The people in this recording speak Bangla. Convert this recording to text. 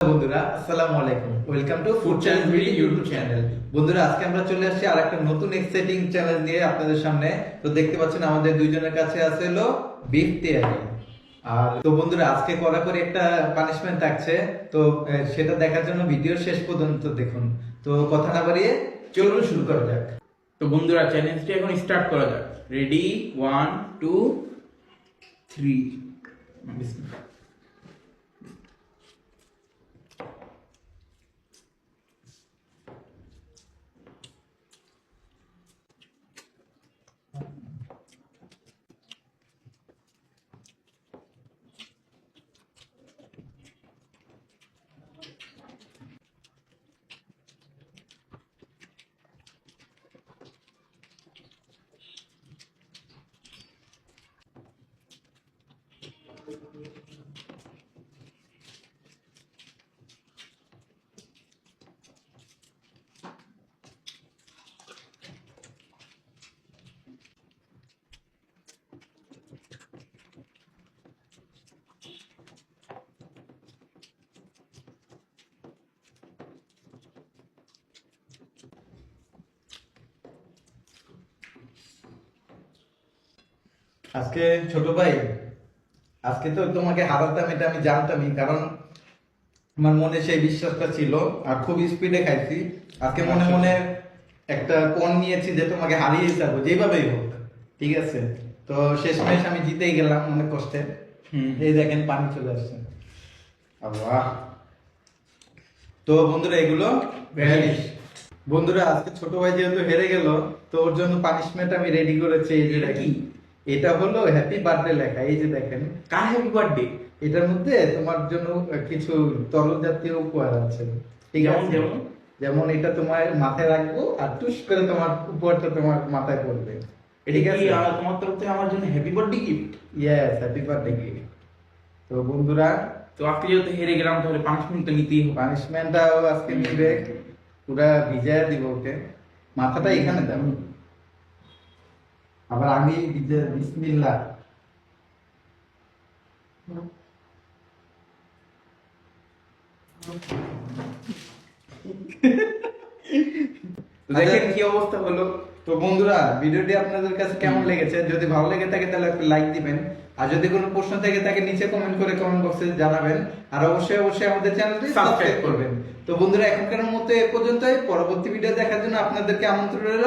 বন্ধুরা আসসালামু আলাইকুম, welcome to food challenge BD YouTube channel. বন্ধুরা আজকে আমরা চলে আসছি আর একটা নতুন এক্সাইটিং চ্যালেঞ্জ নিয়ে আপনাদের সামনে। তো দেখতে পাচ্ছেন আমাদের দুইজনের কাছে আছে হলো বিফ তেহারি। আর তো বন্ধুরা আজকে কড়াকড়ি একটা পানিশমেন্ট থাকছে। তো সেটা দেখার জন্য ভিডিও শেষ পর্যন্ত দেখুন। তো কথা না বাড়িয়ে চলুন শুরু করা যাক। তো বন্ধুরা চ্যালেঞ্জটি এখন স্টার্ট করা যাক। রেডি 1 2 3। আজকে ছোট ভাই, আজকে তো তোমাকে হারাতাম এটা আমি জানতামই, কারণ আমার মনে সেই বিশ্বাসটা ছিল। আর খুব স্পিডে খাইছি আজকে, মনে মনে একটা পণ নিয়েছি যে তোমাকে হারিয়ে যাবো যেভাবেই হোক। ঠিক আছে, তো শেষমেশ আমি জিতেই গেলাম অনেক কষ্টে। এই দেখেন পানি চলে আসছে। আল্লাহ। তো বন্ধুরা এগুলো ভ্যানিশ। বন্ধুরা আজকে ছোট ভাই যেহেতু হেরে গেল, তো ওর জন্য পানিশমেন্ট আমি রেডি করেছি। এই যে এটা দেখি, কি? এটা হলো হ্যাপি বার্থডে লেখা। এই যে দেখেন, কার হ্যাপি বার্থডে? এটার মধ্যে তোমার জন্য কিছু তরল জাতীয় উপহার আছে। ঠিক যেমন আছে, যেমন যেমন এটা তোমার মাথায় রাখবো আর টুস করে তোমার উপহারটা তোমার মাথায় পড়বে। এটা ঠিক কি আছে, তোমার তরফ থেকে আমার জন্য happy birthday gift? Yes, happy birthday gift. তো বন্ধুরা তো আজকে যেহেতু হেরে গেলাম তাহলে পানিশমেন্ট তো নিতেই হবে। পানিশমেন্টটাও আজকে নিবে, পুরা ভিজায় দিব ওকে। মাথাটা এখানে দাও, আবার আমি বিসমিল্লাহ। তো দেখেন কি অবস্থা হলো। তো বন্ধুরা ভিডিওটি আপনাদের কাছে কেমন লেগেছে? যদি ভালো লেগে থাকে তাহলে একটা লাইক দিবেন, আর যদি কোনো প্রশ্ন থেকে থাকে নিচে কমেন্ট করে কমেন্ট বক্সে জানাবেন। আর অবশ্যই অবশ্যই আমাদের চ্যানেলটি সাবস্ক্রাইব করবেন। তো বন্ধুরা এখনকার মতো এ পর্যন্তই। পরবর্তী ভিডিও দেখার জন্য আপনাদেরকে আমন্ত্রণ রইল।